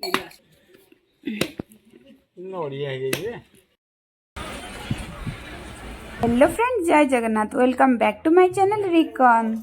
Hello friends, जय Jagannath. Welcome back to my channel रिकॉन।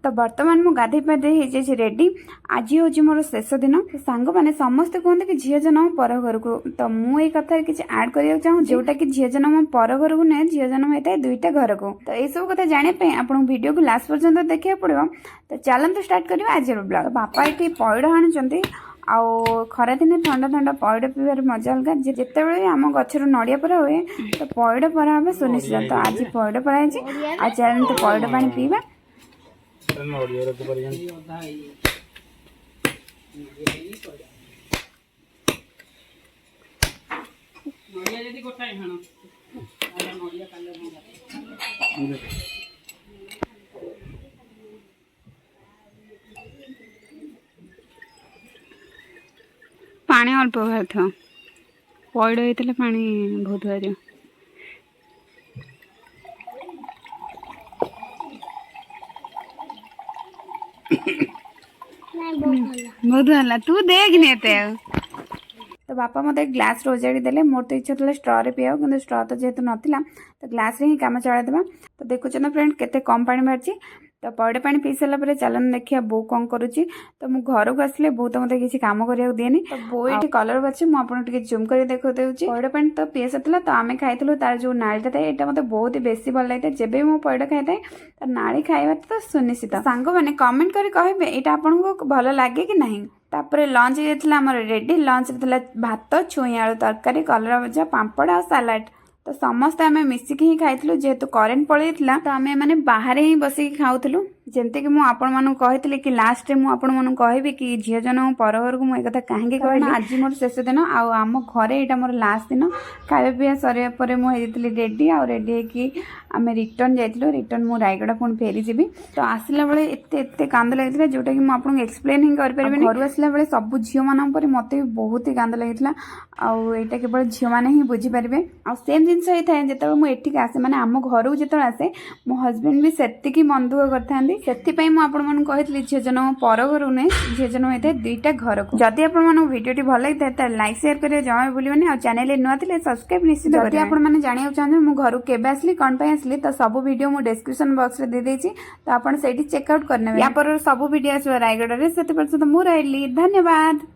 तो बर्तमान मु गाधे पाधे रेडी। आज हूँ मोर शेष दिन। सांग मैंने समस्ते कहते कि झील जन्म पर घर को, तो मुझे कथा किसी आड करने चाहूँ जोटा कि झील जन्म पर घर को नुहे, झील जन्म होता है दुईटा घर को। तो यह सब कथा जानापी आपको वीडियो को लास्ट पर्यंत देखा पड़ो। तो चलते स्टार्ट करवा आज ब्लॉग। तो बापा ये पैड़ आणुंट आउ खरा दिन ठंडा ठंडा पैड़ पीबार मजा अलग। जिते आम गचर नड़िया परा हुए तो पैड़ परा हम सुनिश्चित। तो आज पैड़ परा आज चलते पैड़ पानी पीवा। पानी अल्प बाहर था, पैड़ होता पानी बहुत बाहर। बहुत भला तू देख नेते। तो बापा मत ग्लास उजाड़ी देले। मोर तो इच्छा था स्ट्र रे पीवा, कि स्ट्र तो जेहेतु नाला तो ग्लास रे ही कम चलाइदेवा। तो देखुच ना फ्रेंड केते कम पानी बाहर। तो पैड़ पानी पी सारा चलन देखिए बो कौन करुच्ची। तो मु घर को आसले बो तो मत किसी काम करा दिएनी। तो बो ये कलर बाछे मुझे जूम कर देखा पैड़ पानी तो पी सारा। तो आम खाई तार जो नालीटा था यहाँ मतलब बहुत ही बेसी भल लगे। जब भी मुझे पैड़ खाई तो नाली खाଇବା तो सुनिश्चित। सांग मैंने कमेंट कर कहे यहाँ आपको भल लगे कि नहीं। तापर लंच आमर रेडी। लंच भात, छुई आलू तरकारी, कलरा भजा, पांपड़ और सालाड। तो समस्ते आम मिसिकी ही खाइलु। जेहेतु करेन्ट पलैला तो आम मैंने बाहर ही बसिक खाऊलु। जमती कि मुझे कि लास्ट मुझे कहबी कि झील जन्म पर घर को मुझे कथा कहीं कहली। आज मोर शेष दिन आम घरे यहाँ मोर लास्ट दिन। खावा पीवा सरिया पर मुझे रेडी आ रेडी कि आम रिटर्न जाइलु। रिटर्न मु रायगड़ा पुणी फेरी जी। तो आसला बेले एत कांद लगी जोटा कि मुझे एक्सप्लेन ही करें। घर आसला बेले सब झील मान मत भी बहुत ही कांद लगी। आईटा केवल झील मैंने ही बुझीपारे। आ सेम जिनस होता है जो मुझे आसे माने आम घर को जो आसे मो हजबैंड भी सेतिकी मन दुख करते। से झील जन्म पर घर नुहे, झील जन्म होता है दुईटा घर को। जदि आपको वीडियो भल लगी है तो लाइक शेयर करें जमा भूलिए। और चैनल नुआ थे सब्सक्राइब निश्चित। जदि आपने जाना चाहते मैं घर केवे आसली कौन आसली तो सब वीडियो मुझे डिस्क्रिप्शन बॉक्स में दे देती। तो आप चेकआउट करने या पर सब वीडियो आस रायगढ़ से। मुझे धन्यवाद।